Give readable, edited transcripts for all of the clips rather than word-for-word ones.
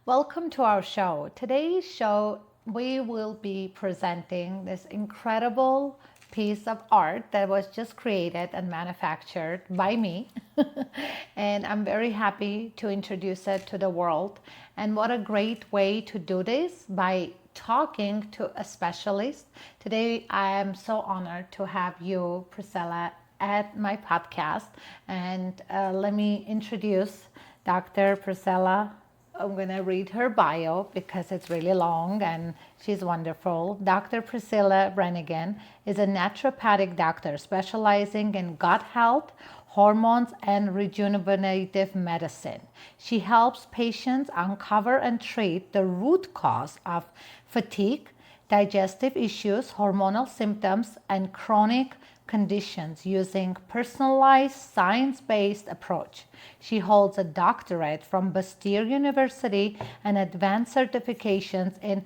Welcome to our show. Today's show, we will be presenting this incredible piece of art that was just created and manufactured by me. And I'm very happy to introduce it to the world. And what a great way to do this by talking to a specialist. Today, I am so honored to have you, Priscilla, at my podcast. And let me introduce Dr. Priscilla. I'm going to read her bio because it's really long and she's wonderful. Dr. Priscila Brannigan is a naturopathic doctor specializing in gut health, hormones, and regenerative medicine. She helps patients uncover and treat the root cause of fatigue, digestive issues, hormonal symptoms, and chronic conditions using personalized science-based approach. She holds a doctorate from Bastyr University and advanced certifications in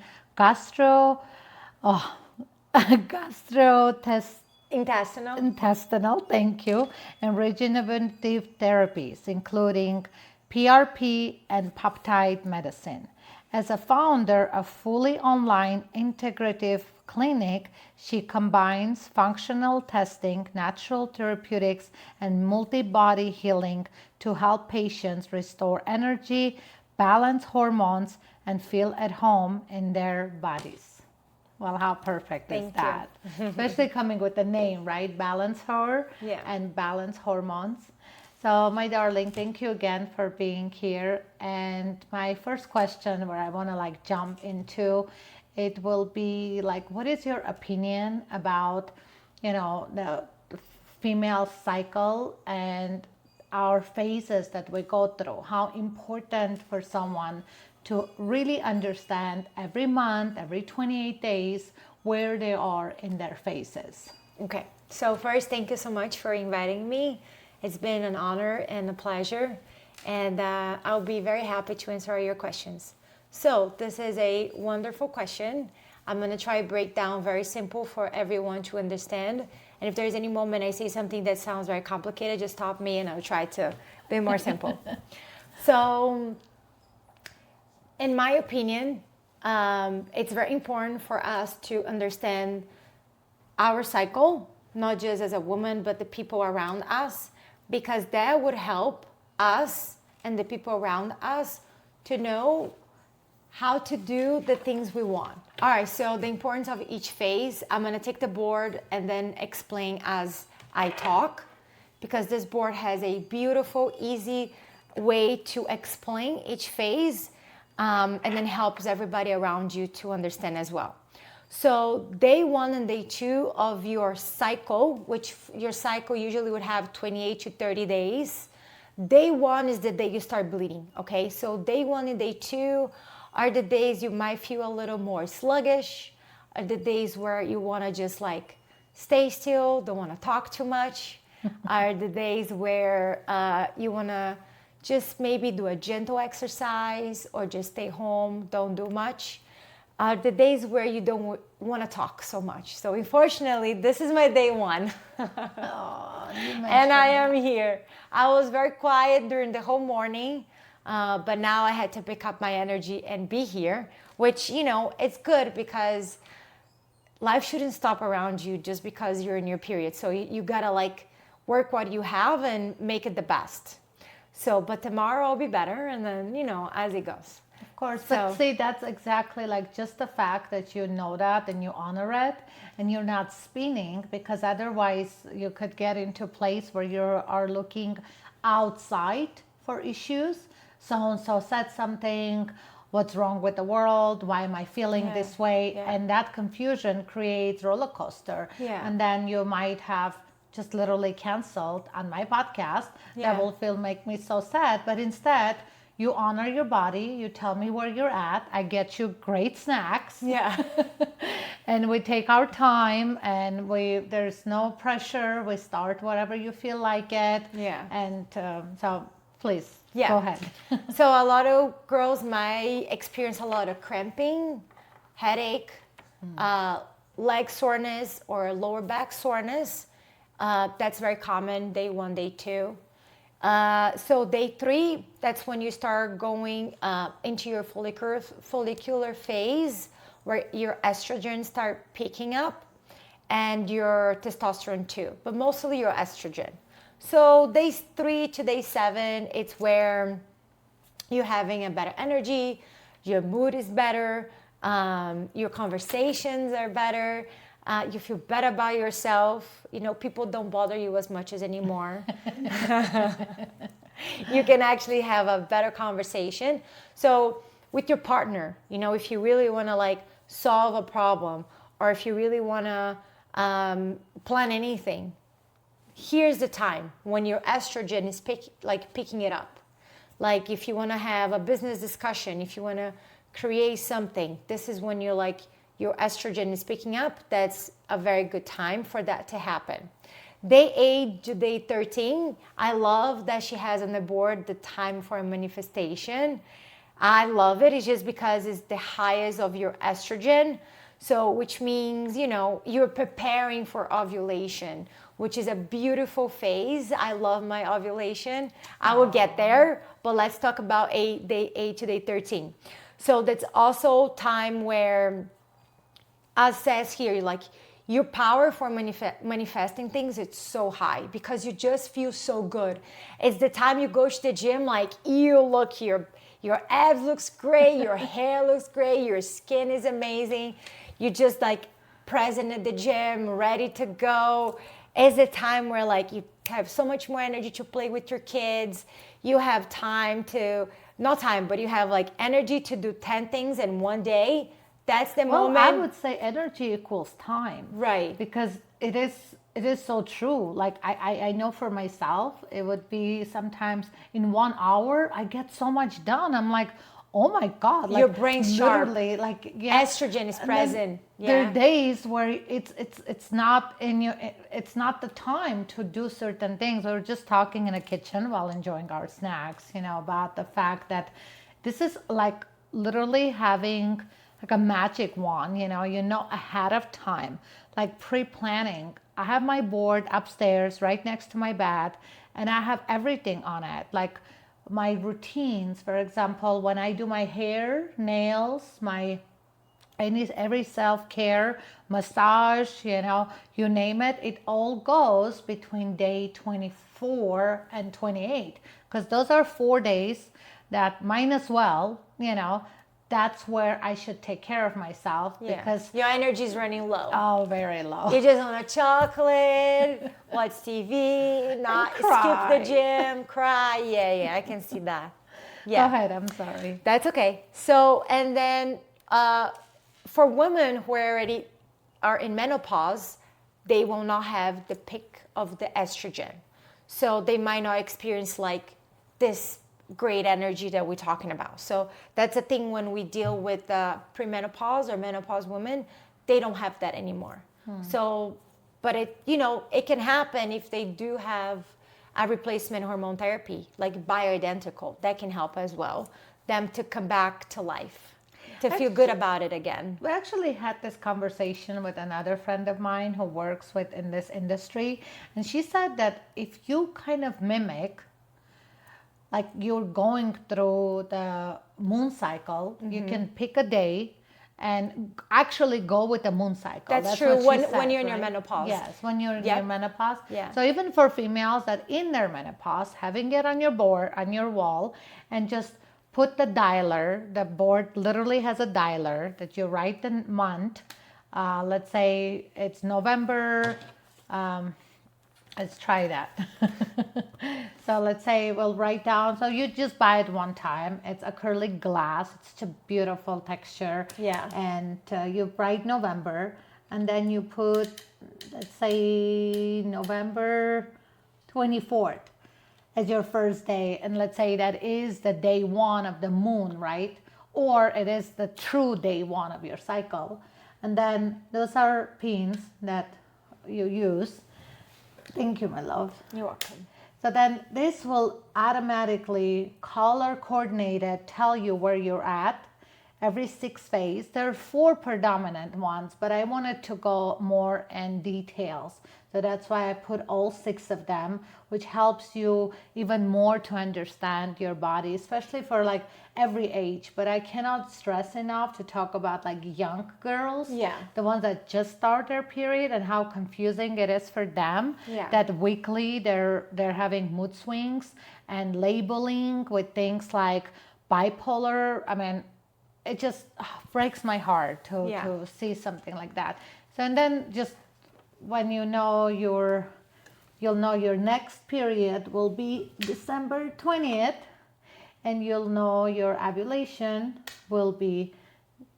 intestinal, thank you, and regenerative therapies, including PRP and peptide medicine. As a founder of fully online integrative clinic, she combines functional testing, natural therapeutics, and multi-body healing to help patients restore energy, balance hormones, and feel at home in their bodies. Well, how perfect is that? Especially coming with the name, right? Balance Her and Balance Hormones. So, my darling, thank you again for being here. And my first question, where I want to jump into, it will be what is your opinion about, the female cycle and our phases that we go through? How important for someone to really understand every month, every 28 days, where they are in their phases? Okay. So first, thank you so much for inviting me. It's been an honor and a pleasure, and I'll be very happy to answer all your questions. So this is a wonderful question. I'm going to try to break down very simple for everyone to understand. And if there's any moment I say something that sounds very complicated, just stop me and I'll try to be more simple. So in my opinion, it's very important for us to understand our cycle, not just as a woman, but the people around us, because that would help us and the people around us to know how to do the things we want. All right, so the importance of each phase, I'm gonna take the board and then explain as I talk, because this board has a beautiful, easy way to explain each phase, and then helps everybody around you to understand as well. So day 1 and day 2 of your cycle, which your cycle usually would have 28 to 30 days. Day 1 is the day you start bleeding, okay? So day 1 and day 2 are the days you might feel a little more sluggish, are the days where you wanna just stay still, don't wanna talk too much, are the days where you wanna just maybe do a gentle exercise or just stay home, don't do much. The days where you don't want to talk so much. So unfortunately, this is my day 1. And I am here. I was very quiet during the whole morning, but now I had to pick up my energy and be here, which, it's good because life shouldn't stop around you just because you're in your period. So you gotta work what you have and make it the best. So, but tomorrow I'll be better, and then, as it goes. Of course, but see, that's exactly just the fact that you know that and you honor it and you're not spinning, because otherwise you could get into a place where you are looking outside for issues. So-and-so said something, what's wrong with the world? Why am I feeling this way? Yeah. And that confusion creates roller coaster. Yeah. And then you might have just literally canceled on my podcast. That will make me so sad. But instead, you honor your body. You tell me where you're at. I get you great snacks. Yeah. And we take our time, and there's no pressure. We start whatever you feel like it. Yeah. And so please, go ahead. So a lot of girls might experience a lot of cramping, headache, leg soreness, or lower back soreness. That's very common day 1, day 2. So day 3, that's when you start going into your follicular phase, where your estrogen start picking up and your testosterone too, but mostly your estrogen. So day 3 to day 7, it's where you're having a better energy, your mood is better, your conversations are better, you feel better about yourself. You know, people don't bother you as much as anymore. You can actually have a better conversation. So with your partner, you know, if you really want to like solve a problem, or if you really want to plan anything, here's the time when your estrogen is picking it up. Like if you want to have a business discussion, if you want to create something, this is when you're like, your estrogen is picking up. That's a very good time for that to happen. Day 8 to day 13, I love that she has on the board the time for manifestation. I love it. It's just because it's the highest of your estrogen. So, which means, you know, you're preparing for ovulation, which is a beautiful phase. I love my ovulation. I will get there, but let's talk about day 8 to day 13. So that's also time where, as says here, like your power for manifesting things, it's so high because you just feel so good. It's the time you go to the gym, like you look here, your abs looks great, your hair looks great, your skin is amazing. You're just like present at the gym, ready to go. It's a time where like you have so much more energy to play with your kids. You have time to, not time, but you have like energy to do 10 things in one day. That's the moment. I would say energy equals time. Right. Because it is so true. Like I know for myself, it would be sometimes in 1 hour, I get so much done. I'm like, oh my God. Like, your brain's sharp. Literally, like, yeah. Estrogen is present. Yeah. There are days where it's not it's not the time to do certain things. We were just talking in a kitchen while enjoying our snacks, you know, about the fact that this is like literally having like a magic wand, you know, ahead of time, like pre-planning. I have my board upstairs right next to my bed, and I have everything on it, like my routines. For example, when I do my hair, nails, every self-care, massage, you know, you name it, it all goes between day 24 and 28, because those are 4 days that might as well, you know, that's where I should take care of myself. Yeah. Because your energy is running low. Oh, very low. You just want a chocolate, watch TV, not skip the gym, cry. Yeah, I can see that. Yeah. Go ahead, I'm sorry. That's okay. So, and then for women who already are in menopause, they will not have the peak of the estrogen. So they might not experience like this great energy that we're talking about. So that's a thing when we deal with premenopause or menopause women, they don't have that anymore. So, but it, you know, it can happen if they do have a replacement hormone therapy, like bioidentical, that can help as well, them to come back to life, to feel good about it again. We actually had this conversation with another friend of mine who works in this industry, and she said that if you kind of mimic, like you're going through the moon cycle, you can pick a day and actually go with the moon cycle. That's true when you're in your menopause. Yes, when you're in your menopause. Yeah. So even for females that in their menopause, having it on your board, on your wall, and just put the dialer, the board literally has a dialer that you write the month. Let's say it's November. Let's try that. So let's say we'll write down. So you just buy it one time. It's acrylic glass. It's such a beautiful texture. Yeah. And you write November, and then you put, let's say, November 24th as your first day. And let's say that is the day 1 of the moon, right? Or it is the true day 1 of your cycle. And then those are pins that you use. Thank you, my love. You're welcome. So then this will automatically color coordinated tell you where you're at every 6 phase. There are 4 predominant ones, but I wanted to go more in details. So that's why I put all 6 of them, which helps you even more to understand your body, especially for like every age. But I cannot stress enough to talk about like young girls, Yeah. the ones that just start their period, and how confusing it is for them. Yeah. That weekly they're having mood swings and labeling with things like bipolar. I mean, it just breaks my heart to see something like that. So, and then just when you'll know your next period will be December 20th, and you'll know your ovulation will be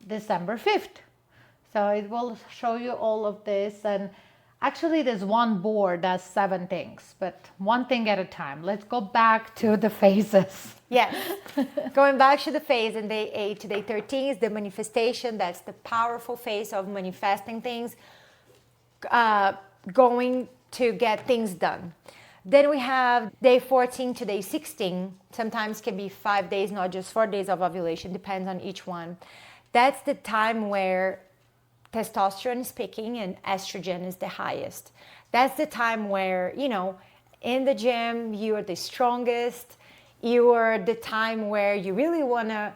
December 5th. So it will show you all of this. And actually, there's one board that's 7 things, but one thing at a time. Let's go back to the phases. Yes. Going back to the phase in day 8 to day 13 is the manifestation. That's the powerful phase of manifesting things, going to get things done. Then we have day 14 to day 16. Sometimes can be 5 days, not just 4 days of ovulation, depends on each one. That's the time where testosterone is peaking and estrogen is the highest. That's the time where, in the gym, you are the strongest. You are the time where you really want to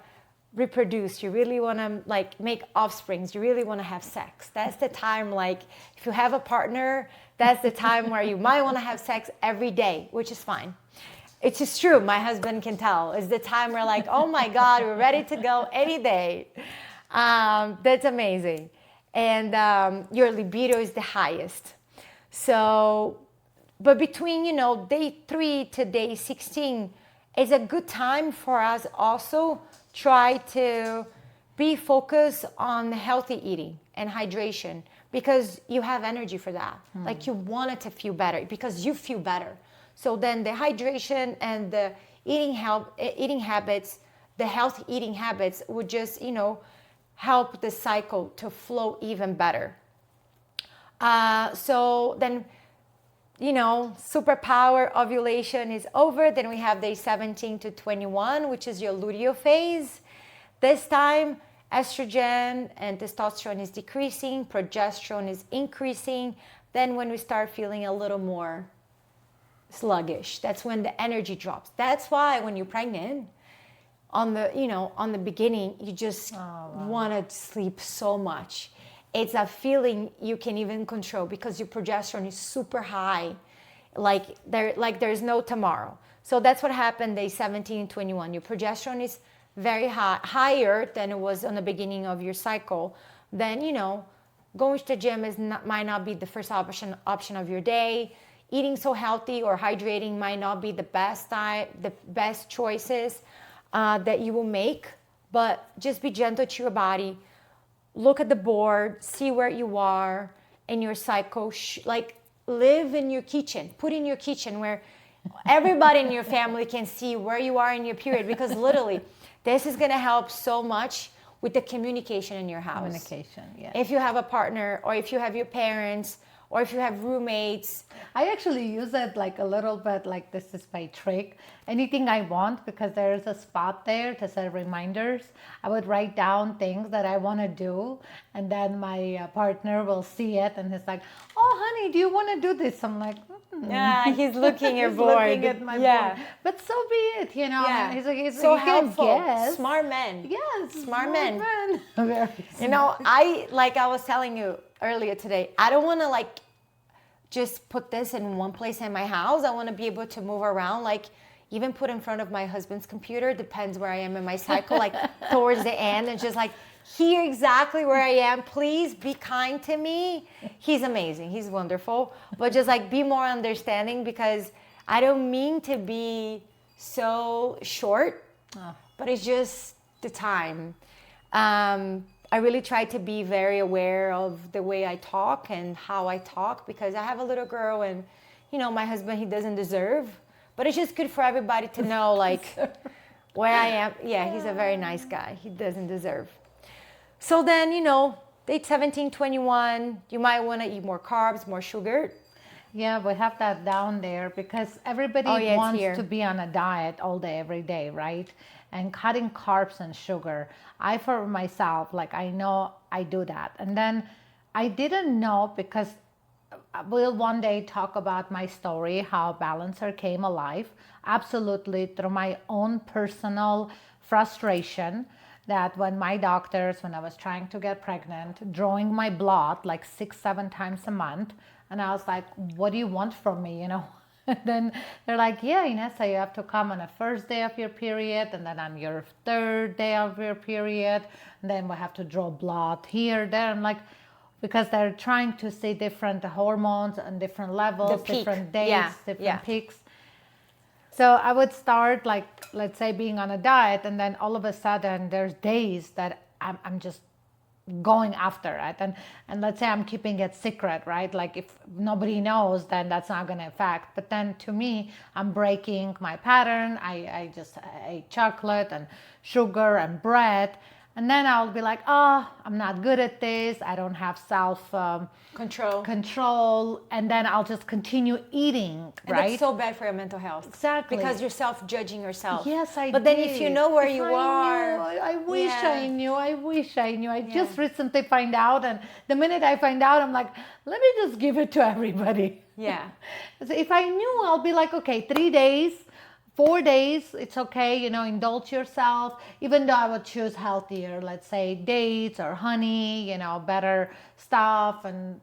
reproduce. You really want to make offsprings. You really want to have sex. That's the time, if you have a partner, that's the time where you might want to have sex every day, which is fine. It's just true. My husband can tell. It's the time where oh my God, we're ready to go any day. That's amazing. And your libido is the highest. So, but between, day 3 to day 16 is a good time for us also try to be focused on healthy eating and hydration, because you have energy for that. You want it to feel better because you feel better. So then the hydration and the eating habits, the healthy eating habits would just, help the cycle to flow even better. So then, superpower ovulation is over. Then we have day 17 to 21, which is your luteal phase. This time, estrogen and testosterone is decreasing, progesterone is increasing. Then when we start feeling a little more sluggish, that's when the energy drops. That's why when you're pregnant, on the beginning, you just want to sleep so much. It's a feeling you can even control because your progesterone is super high, there's no tomorrow. So that's what happened day 17 and 21. Your progesterone is very high, higher than it was on the beginning of your cycle. Then, going to the gym might not be the first option of your day. Eating so healthy or hydrating might not be the best choices that you will make, but just be gentle to your body. Look at the board, see where you are in your cycle. Live in your kitchen. Put in your kitchen where everybody in your family can see where you are in your period, because literally this is going to help so much with the communication in your house. Communication, yeah. If you have a partner, or if you have your parents, or if you have roommates. I actually use it a little bit this is my trick. Anything I want, because there's a spot there to set reminders, I would write down things that I want to do, and then my partner will see it and he's like, oh honey, do you want to do this? I'm like, yeah, he's looking your he'sboard. looking at my board. But so be it, Yeah. He's so you can helpful. guess. Smart men. Yes, Smart men. Very smart. I was telling you earlier today, I don't want to just put this in one place in my house. I want to be able to move around, even put in front of my husband's computer, depends where I am in my cycle, towards the end, and just here exactly where I am. Please be kind to me. He's amazing. He's wonderful. But just be more understanding, because I don't mean to be so short, but it's just the time. I really try to be very aware of the way I talk and how I talk, because I have a little girl, and my husband, he doesn't deserve, but it's just good for everybody to know where I am. Yeah, he's a very nice guy. He doesn't deserve. So then, day 17, 21, you might want to eat more carbs, more sugar. Yeah, we have that down there because everybody wants to be on a diet all day, every day, right? And cutting carbs and sugar. For myself, I know I do that. And then I didn't know, because we'll one day talk about my story, how Balancer came alive, absolutely through my own personal frustration. That when my doctors, when I was trying to get pregnant, drawing my blood like 6-7 times a month, and I was like, what do you want from me, And then they're like, yeah, Inessa, you have to come on the first day of your period, and then on your third day of your period, and then we have to draw blood here, there. I'm like, because they're trying to see different hormones and different levels, different days, different peaks. So I would start like, let's say, being on a diet, and then all of a sudden there's days that I'm just going after it, and let's say I'm keeping it secret, right? Like if nobody knows, then that's not going to affect. But then to me, I'm breaking my pattern. I just ate chocolate and sugar and bread. And then I'll be like, oh, I'm not good at this. I don't have self control. And then I'll just continue eating, right? And it's so bad for your mental health. Exactly. Because you're self-judging yourself. Yes, I But then if you know where you are. I wish I knew. I just recently find out. And the minute I find out, I'm like, let me just give it to everybody. Yeah. So if I knew, I'll be like, okay, 3 days. 4 days, it's okay, indulge yourself, even though I would choose healthier, let's say dates or honey, better stuff, and,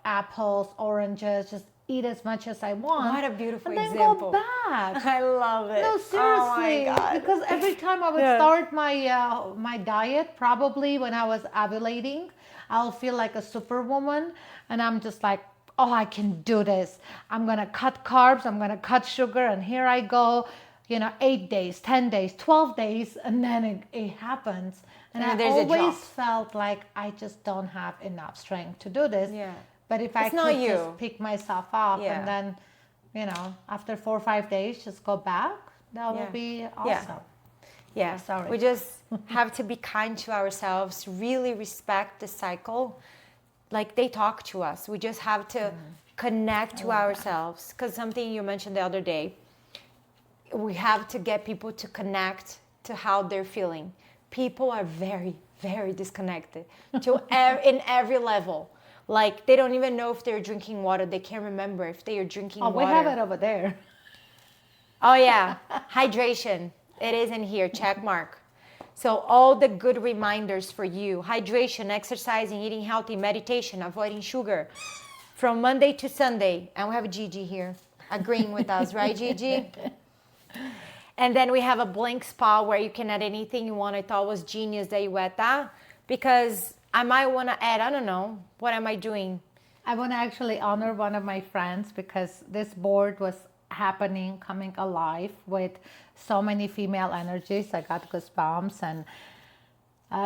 apples, oranges, just eat as much as I want. What a beautiful and then example. Go back. I love it. No, seriously. Oh my God. Because every time I would start my diet, probably when I was ovulating, I'll feel like a superwoman, and I'm just like, oh, I can do this. I'm going to cut carbs. I'm going to cut sugar. And here I go, 8 days, 10 days, 12 days. And then it happens. And I always felt like I just don't have enough strength to do this. Yeah. But if I could just pick myself up and then, after 4 or 5 days, just go back, that would be awesome. Yeah. Sorry. We just have to be kind to ourselves, really respect the cycle. Like they talk to us. We just have to connect to ourselves. Because something you mentioned the other day, we have to get people to connect to how they're feeling. People are very, very disconnected in every level. Like they don't even know if they're drinking water. They can't remember if they are drinking water. Oh, we have it over there. Oh yeah, hydration. It is in here, check mark. So all the good reminders for you: hydration, exercising, eating healthy, meditation, avoiding sugar, from Monday to Sunday. And we have Gigi here agreeing with us, right, Gigi? And then we have a blank spot where you can add anything you want. I thought was genius that you add that, because I might want to add, I don't know, what am I doing? I want to actually honor one of my friends, because this board was coming alive with so many female energies. I got goosebumps. And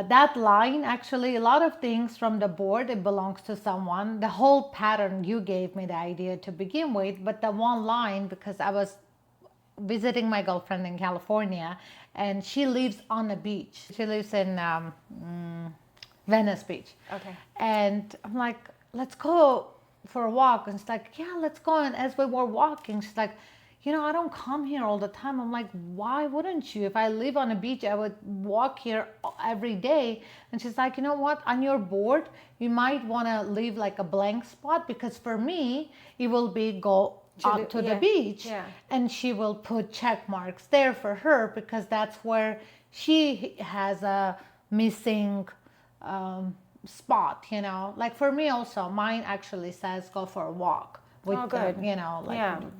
that line, actually, a lot of things from the board, it belongs to someone. The whole pattern, you gave me the idea to begin with, but the one line, because I was visiting my girlfriend in California, and she lives on the beach. She lives in Venice Beach. Okay. And I'm like, let's go for a walk. And she's like, yeah, let's go. And as we were walking, she's like, I don't come here all the time. I'm like, why wouldn't you? If I live on a beach, I would walk here every day. And she's like, you know what? On your board, you might want to leave like a blank spot, because for me, it will be go up to the beach. Yeah. And she will put check marks there for her, because that's where she has a missing spot, like for me also, mine actually says go for a walk with good.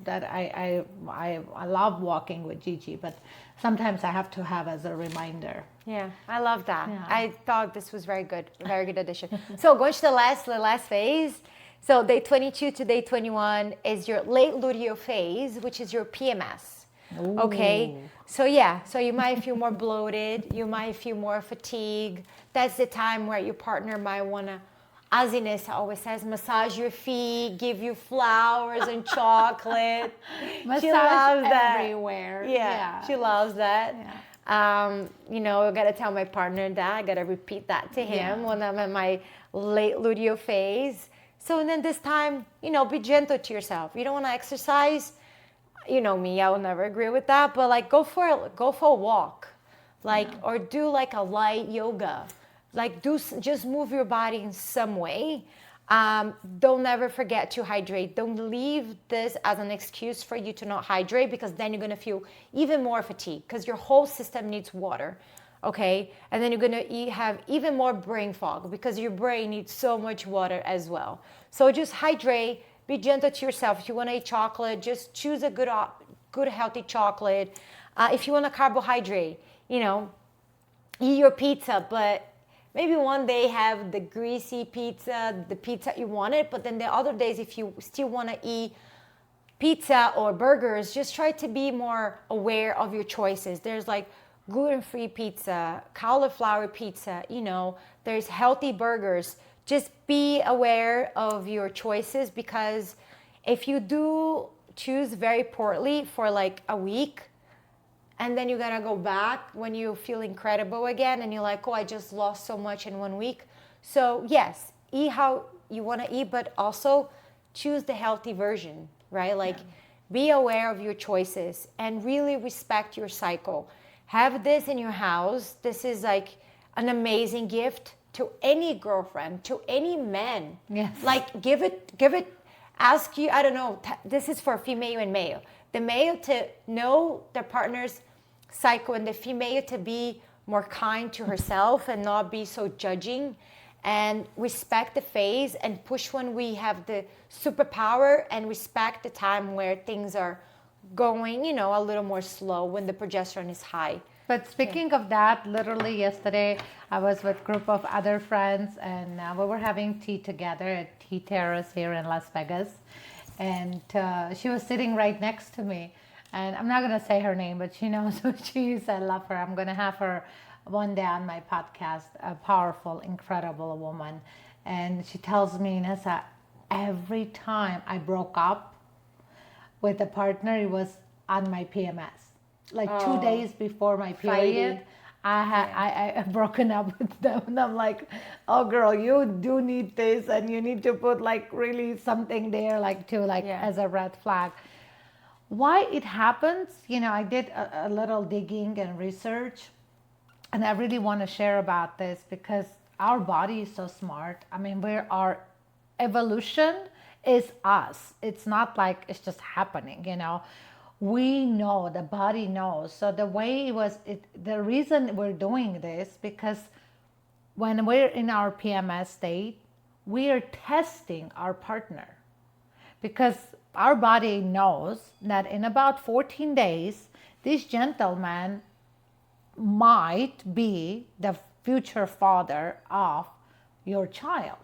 That I love walking with Gigi, but sometimes I have to have as a reminder. Yeah, I love that. Yeah. I thought this was very good addition. So going to the last phase. So day 22 to day 21 is your late luteal phase, which is your PMS. Ooh. Okay, so you might feel more bloated, you might feel more fatigue. That's the time where your partner might want to, as Inessa always says, massage your feet, give you flowers and chocolate. Massage she loves everywhere. That. Yeah, she loves that. Yeah. I got to tell my partner that. I got to repeat that to him when I'm in my late luteal phase. So, and then this time, be gentle to yourself. You don't want to exercise. You know me, I will never agree with that, but like go for a walk, or do like a light yoga, just move your body in some way. Don't ever forget to hydrate. Don't leave this as an excuse for you to not hydrate, because then you're going to feel even more fatigue because your whole system needs water. Okay, and then you're going to have even more brain fog because your brain needs so much water as well. So just hydrate, be gentle to yourself. If you want to eat chocolate, just choose a good healthy chocolate. If you want a carbohydrate, you know, eat your pizza, but maybe one day have the greasy pizza, the pizza you wanted, but then the other days, if you still want to eat pizza or burgers, just try to be more aware of your choices. There's like gluten-free pizza, cauliflower pizza, you know, there's healthy burgers. Just be aware of your choices, because if you do choose very poorly for like a week, and then you're gonna go back when you feel incredible again, and you're like, oh, I just lost so much in 1 week. So yes, eat how you wanna eat, but also choose the healthy version, right? Like, be aware of your choices and really respect your cycle. Have this in your house. This is like an amazing gift to any girlfriend, to any man. Yes. Like, give it, ask you, I don't know, this is for female and male. The male to know their partner's cycle, and the female to be more kind to herself and not be so judging, and respect the phase and push when we have the superpower, and respect the time where things are going, you know, a little more slow when the progesterone is high. But speaking of that, literally yesterday I was with a group of other friends, and we were having tea together at Tea Terrace here in Las Vegas. And she was sitting right next to me. And I'm not going to say her name, but she knows who she is. I love her. I'm going to have her one day on my podcast, a powerful, incredible woman. And she tells me, Nessa, every time I broke up with a partner, it was on my PMS. Like 2 days before my period, I broken up with them. And I'm like, oh girl, you do need this, and you need to put like really something there, like to like as a red flag. Why it happens, you know, I did a little digging and research, and I really want to share about this because our body is so smart. I mean, our evolution is us. It's not like it's just happening, you know. We know, the body knows. So the way the reason we're doing this, because when we're in our PMS state, we are testing our partner, because our body knows that in about 14 days, this gentleman might be the future father of your child.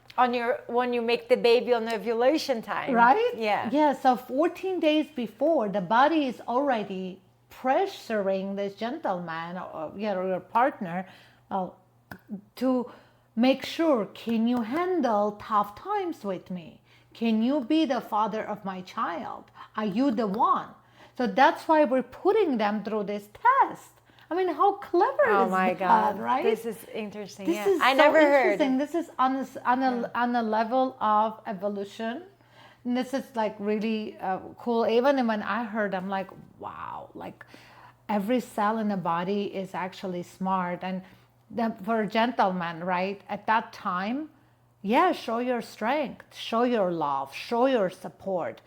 When you make the baby on ovulation time. Right? Yeah. Yeah, so 14 days before, the body is already pressuring this gentleman or your partner to make sure, can you handle tough times with me? Can you be the father of my child? Are you the one? So that's why we're putting them through this test. I mean, how clever is that? Oh my God, right? This is interesting. This is I so never interesting. heard. This is on a level of evolution. And this is like really cool. Even when I heard, I'm like, wow, like every cell in the body is actually smart. And for a gentleman, right, at that time, show your strength, show your love, show your support.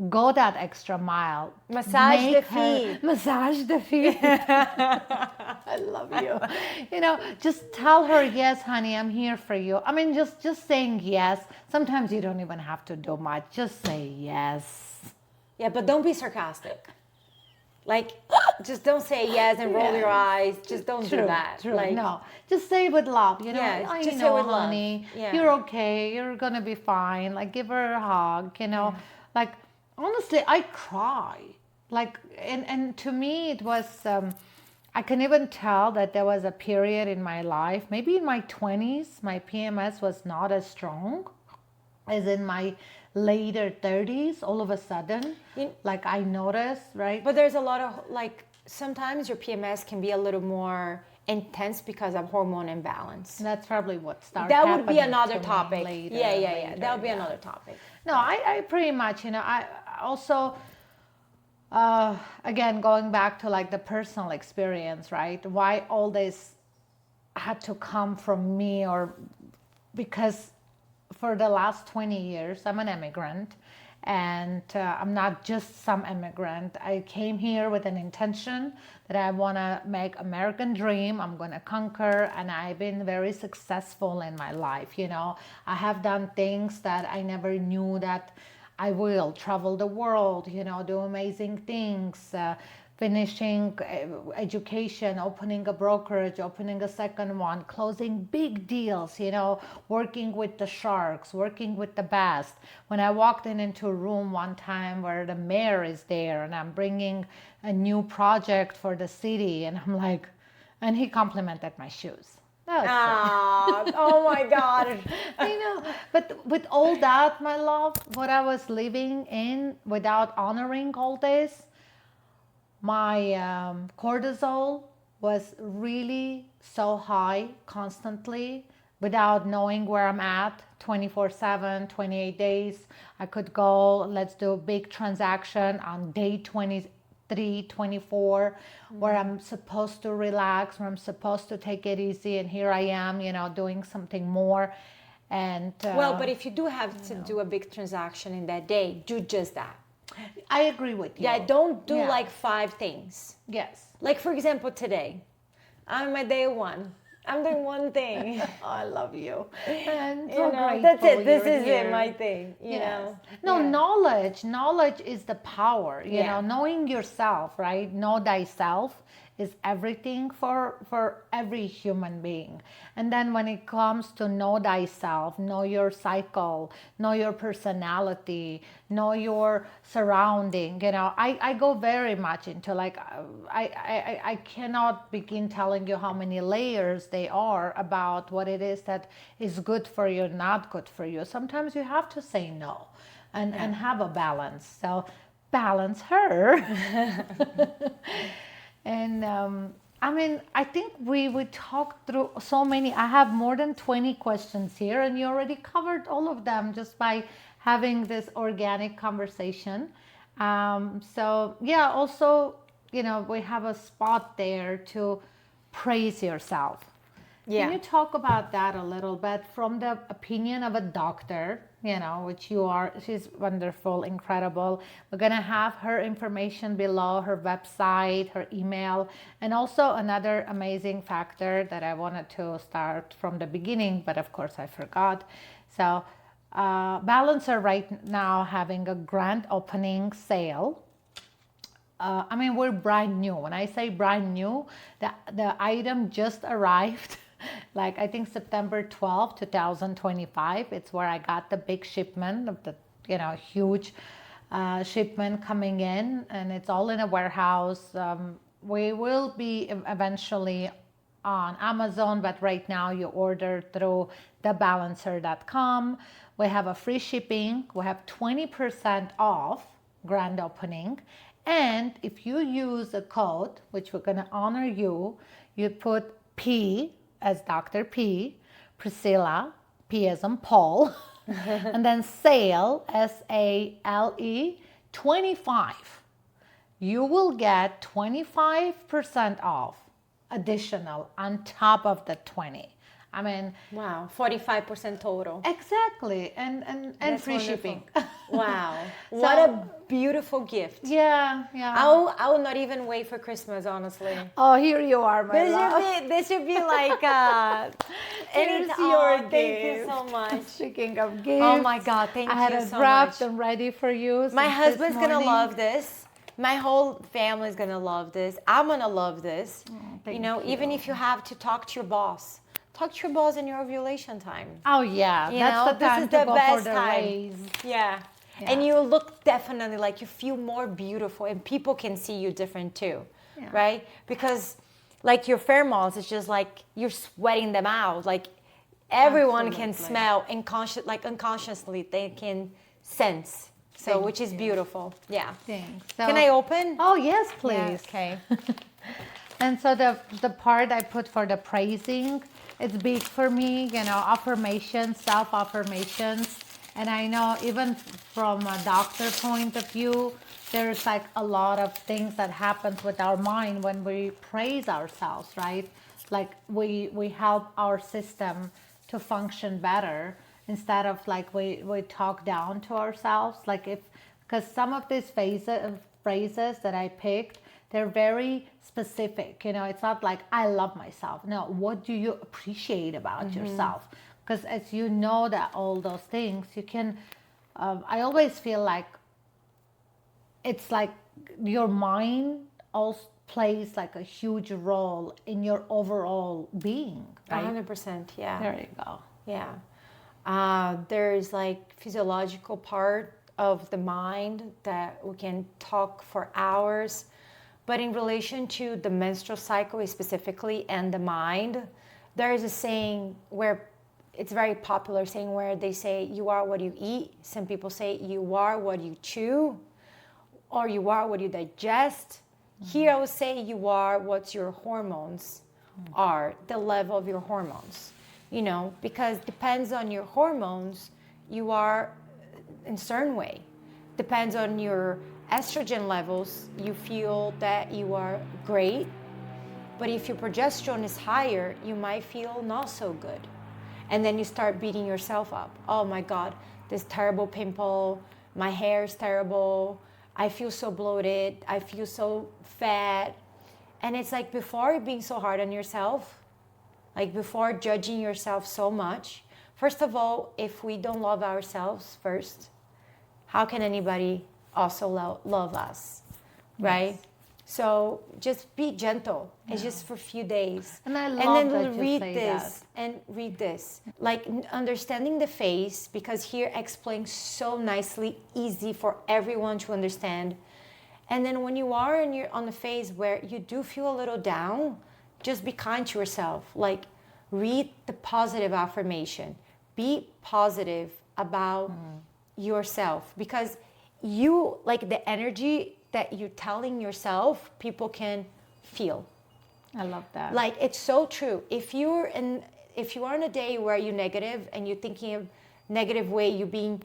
Go that extra mile. Massage the feet. Massage the feet. I love you. You know, just tell her, yes, honey, I'm here for you. I mean, just saying yes. Sometimes you don't even have to do much. Just say yes. Yeah, but don't be sarcastic. Like, just don't say yes and roll your eyes. Just don't do that. True. Like, no, just say it with love. You know, just say with love. honey, Yeah. you're okay. You're gonna be fine. Like, give her a hug. You know, like honestly, I cry. Like, and to me, it was. I can even tell that there was a period in my life, maybe in my 20s, my PMS was not as strong as in my later 30s. All of a sudden, like I noticed, right? But there's a lot of, like, sometimes your PMS can be a little more intense because of hormone imbalance. That's probably what started. That would be another topic. Later, Yeah. That would be another topic. No, I pretty much, I also, again, going back to like the personal experience, right? Why all this had to come from me, or because for the last 20 years, I'm an immigrant. And I'm not just some immigrant. I came here with an intention that I want to make American dream. I'm going to conquer, and I've been very successful in my life. You know, I have done things that I never knew that I will. Travel the world, you know, do amazing things. Finishing education, opening a brokerage, opening a second one, closing big deals, you know, working with the sharks, working with the best. When I walked into a room one time where the mayor is there and I'm bringing a new project for the city, and I'm like, and he complimented my shoes. That was it. Oh my God. I know, but with all that, my love, what I was living in without honoring all this, my cortisol was really so high constantly without knowing where I'm at 24/7, 28 days. I could go, let's do a big transaction on day 23, 24, where I'm supposed to relax, where I'm supposed to take it easy. And here I am, you know, doing something more. And well, but if you do have to do a big transaction in that day, do just that. I agree with you. Yeah, don't do Yeah. like 5 things. Yes. Like, for example, today, I'm my day 1. I'm doing one thing. Oh, I love you. And You so know, that's grateful it. This you're is here. it, my thing. You Yes. know. No, Yeah. knowledge is the power. You Yeah. know, knowing yourself, right? Know thyself is everything for every human being. And then when it comes to know thyself, know your cycle, know your personality, know your surrounding, you know, I go very much into like I cannot begin telling you how many layers they are about what it is that is good for you, not good for you. Sometimes you have to say no and have a balance. So balance her. And I mean, I think we talked through so many. I have more than 20 questions here, and you already covered all of them just by having this organic conversation. So, yeah, also, you know, we have a spot there to praise yourself. Yeah. Can you talk about that a little bit from the opinion of a doctor, you know, which you are? She's wonderful, incredible. We're going to have her information below, her website, her email, and also another amazing factor that I wanted to start from the beginning, but of course I forgot. So, Balancer right now having a grand opening sale. I mean, we're brand new. When I say brand new, the item just arrived, like I think September 12th, 2025. It's where I got the big shipment of the, you know, huge shipment coming in, and it's all in a warehouse. We will be eventually on Amazon, but right now you order through thebalancer.com. We have a free shipping. We have 20% off grand opening. And if you use a code, which we're going to honor you, you put P as Dr. P, Priscilla, P as in Paul, and then sale, SALE, 25. You will get 25% off additional on top of the 20. I mean, Wow, 45% total. exactly, and That's free wonderful. shipping. Wow, what a beautiful gift. Yeah. I will not even wait for Christmas, honestly. Oh, here you are, my love. This should be like Here's it's your Thank you gift. so much. Speaking of gifts, Oh my God, thank I had you it so wrapped much. and ready for you. My since husband's this gonna morning. love this. My whole family's gonna love this. I'm gonna love this. thank You know, even you. if you have to talk to your boss, talk to your boss in your ovulation time. Oh yeah, You that's know, the this time is to the go best for the time. raise. Yeah. And you look definitely like you feel more beautiful, and people can see you different too, Yeah. right? Because like your pheromones, it's just like you're sweating them out. Like everyone can Absolutely. smell and unconsciously they can sense. So Thank which is you. beautiful. Yeah. Thanks. Can I open? Oh yes, Yeah, please. okay. And so the part I put for the praising, it's big for me, you know, affirmations, self-affirmations. And I know even from a doctor point of view, there's like a lot of things that happens with our mind when we praise ourselves, right? Like we help our system to function better instead of like we talk down to ourselves. Like if, because some of these phrases that I picked, they're very specific. You know, it's not like I love myself. No, what do you appreciate about yourself? Because as you know that all those things, you can, I always feel like it's like your mind also plays like a huge role in your overall being, right? 100%, yeah. There you go. Yeah. There's like physiological part of the mind that we can talk for hours. But in relation to the menstrual cycle specifically and the mind, there is a saying where it's very popular saying where they say you are what you eat. Some people say you are what you chew, or you are what you digest. Here I would say you are what your hormones are, the level of your hormones. You know, because depends on your hormones, you are in a certain way. Depends on your estrogen levels, you feel that you are great. But if your progesterone is higher, you might feel not so good. And then you start beating yourself up. Oh my God, this terrible pimple, my hair is terrible, I feel so bloated, I feel so fat. And it's like before being so hard on yourself, like before judging yourself so much, first of all, if we don't love ourselves first, how can anybody also love us, right? Yes. So just be gentle. Yeah. It's just for a few days. And I love and then that read this that. And read this. Like understanding the face, because here explains so nicely, easy for everyone to understand. And then when you are on the phase where you do feel a little down, just be kind to yourself. Like read the positive affirmation. Be positive about yourself, because you, like the energy that you're telling yourself, people can feel. I love that. Like it's so true. If you are in a day where you're negative and you're thinking of negative way, you're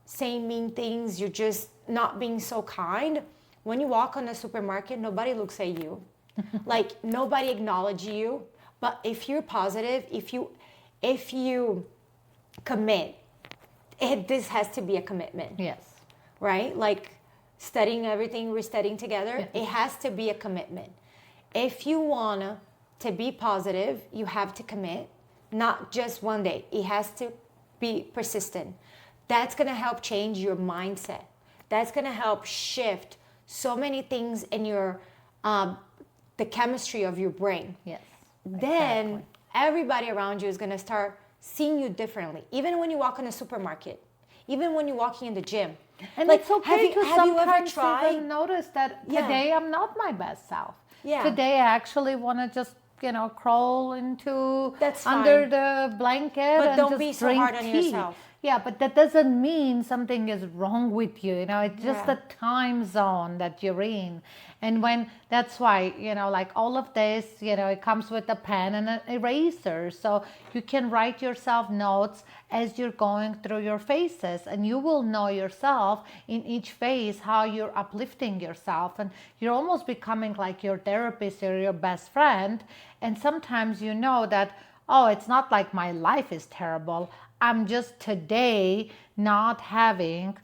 saying mean things, you're just not being so kind. When you walk on a supermarket, nobody looks at you. Like nobody acknowledges you. But if you're positive, if you commit, this has to be a commitment. Yes. Right? Like studying everything we're studying together, it has to be a commitment. If you want to be positive, you have to commit, not just one day. It has to be persistent. That's going to help change your mindset. That's going to help shift so many things in your the chemistry of your brain. Yes. Then exactly. Everybody around you is going to start seeing you differently. Even when you walk in a supermarket, even when you're walking in the gym. And like, it's okay to have you ever sometimes tried? even notice that today I'm not my best self. Yeah. Today I actually want to just, crawl into That's under fine. the blanket But and don't just be so drink hard on tea. yourself. Yeah, but that doesn't mean something is wrong with you. It's just the time zone that you're in. And when that's why, like all of this, it comes with a pen and an eraser. So you can write yourself notes as you're going through your phases, and you will know yourself in each phase how you're uplifting yourself, and you're almost becoming like your therapist or your best friend. And sometimes you know that, oh, it's not like my life is terrible. I'm just today not having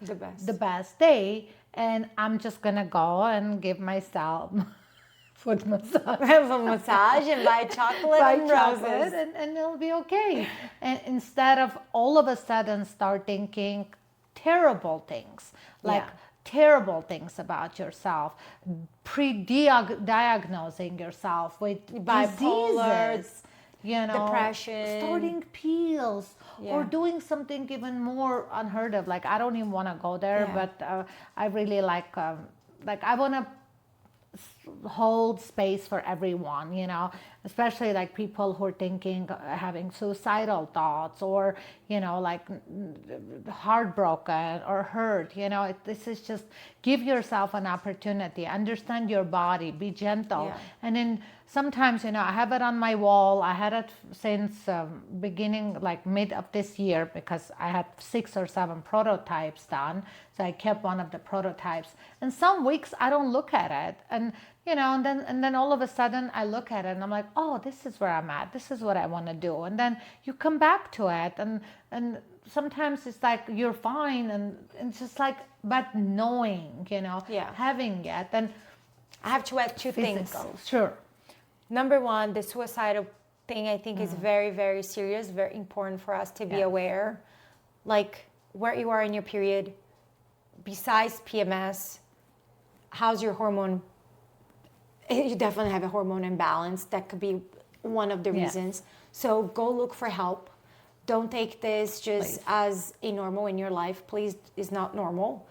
the best day, and I'm just gonna go and give myself foot massage. Have a massage and buy chocolate and roses. And it'll be okay. And instead of all of a sudden start thinking terrible things, like terrible things about yourself, diagnosing yourself with bipolar diseases, depression, starting pills, or doing something even more unheard of. Like I don't even want to go there, but I really like I want to hold space for everyone, especially like people who are thinking, having suicidal thoughts, or like heartbroken or hurt. This is just give yourself an opportunity, understand your body, be gentle. And then sometimes, I have it on my wall. I had it since beginning, like mid of this year, because I had 6 or 7 prototypes done. So I kept one of the prototypes. And some weeks I don't look at it. And and then all of a sudden I look at it and I'm like, oh, this is where I'm at. This is what I want to do. And then you come back to it. And sometimes it's like you're fine, and it's just like, but knowing, Yeah. having it, and I have to add two things. physical, sure. Number one, the suicidal thing I think is very, very serious, very important for us to be aware. Like where you are in your period, besides PMS, how's your hormone? You definitely have a hormone imbalance. That could be one of the reasons. So go look for help. Don't take this just as a normal in your life. Please, it's not normal.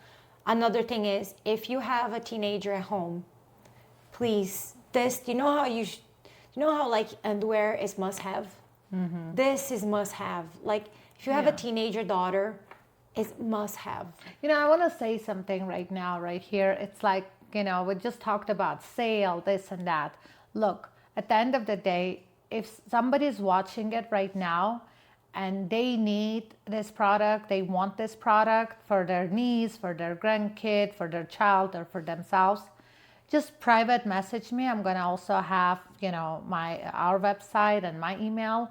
Another thing is, if you have a teenager at home, please, you know how like underwear is must have? This is must have. Like if you have a teenager daughter, it's must have. I want to say something right now, right here. It's like, we just talked about sale, this and that. Look, at the end of the day, if somebody's watching it right now and they need this product, they want this product for their niece, for their grandkid, for their child, or for themselves, just private message me. I'm going to also have, our website and my email.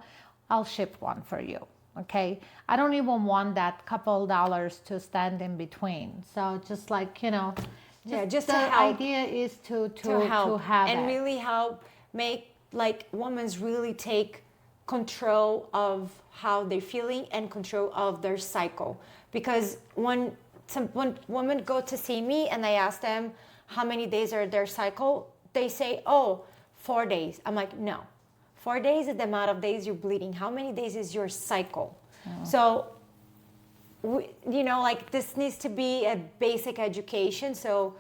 I'll ship one for you. Okay. I don't even want that couple dollars to stand in between. So just like, just the to help. idea is to help have and it. really help make like women's really take control of how they're feeling and control of their cycle. Because when women go to see me and I ask them how many days are their cycle, they say, 4 days. I'm like, no, 4 days is the amount of days you're bleeding. How many days is your cycle? So like this needs to be a basic education. So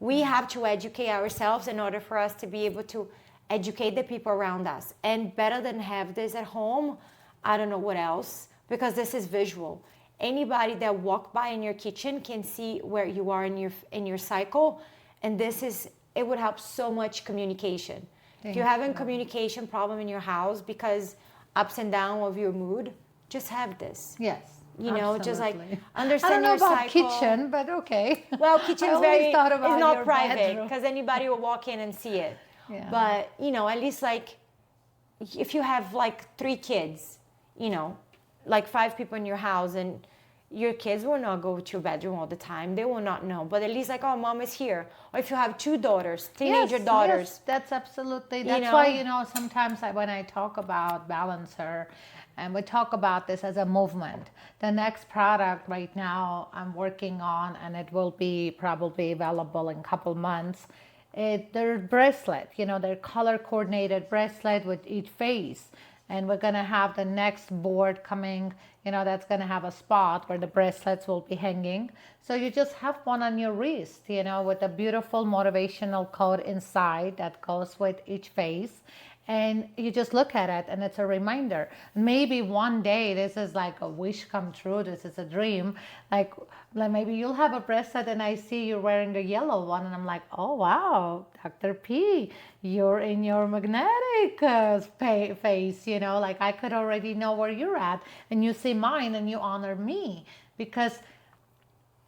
we have to educate ourselves in order for us to be able to educate the people around us. And better than have this at home, I don't know what else, because this is visual. Anybody that walk by in your kitchen can see where you are in your cycle. And it would help so much communication. If you're having communication problem in your house because ups and down of your mood, just have this. Yes. Just like Absolutely. understand your I don't know about cycle. kitchen, but okay. Well, kitchen is it's not private because anybody will walk in and see it. Yeah. But, at least like if you have like 3 kids, like 5 people in your house and your kids will not go to your bedroom all the time. They will not know. But at least like, mom is here. Or if you have 2 daughters, teenager daughters. Yes, that's absolutely. That's why, sometimes when I talk about balancer, and we talk about this as a movement. The next product right now I'm working on, and it will be probably available in a couple months. They're bracelet, they're color coordinated bracelet with each face. And we're going to have the next board coming, that's going to have a spot where the bracelets will be hanging. So you just have one on your wrist, with a beautiful motivational quote inside that goes with each face. And you just look at it and it's a reminder. Maybe one day this is like a wish come true. This is a dream. Like maybe you'll have a bracelet and I see you wearing the yellow one and I'm like, oh wow, Dr. P, you're in your magnetic phase, like I could already know where you're at, and you see mine and you honor me, because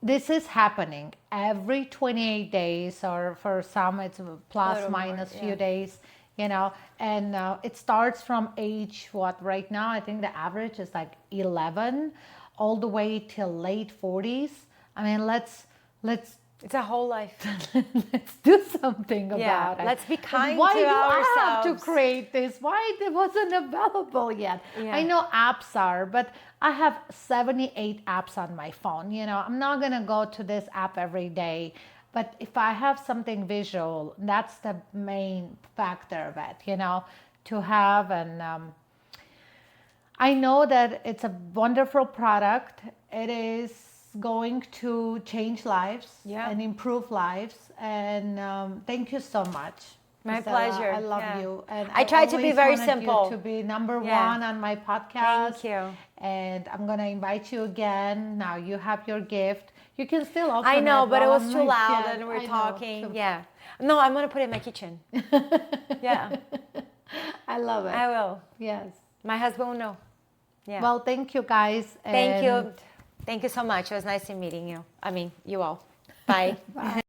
this is happening every 28 days, or for some it's plus minus few days. And it starts from age, right now, I think the average is like 11 all the way till late 40s. I mean, let's it's a whole life. let's do something about it. Let's be kind why to do ourselves. I have to create this? Why it wasn't available yet? I know apps are, but I have 78 apps on my phone. I'm not going to go to this app every day. But if I have something visual, that's the main factor of it, to have. And I know that it's a wonderful product. It is going to change lives and improve lives. And thank you so much. My Priscilla. pleasure. I love you. And I try to be very simple. You to be number one on my podcast. Thank you. And I'm going to invite you again. Now you have your gift. You can still open I know, it but it while was I'm too loud and we're talking. Yeah. No, I'm going to put it in my kitchen. Yeah. I love it. I will. Yes. My husband will know. Yeah. Well, thank you guys. Thank you. Thank you so much. It was nice meeting you. I mean, you all. Bye. Bye.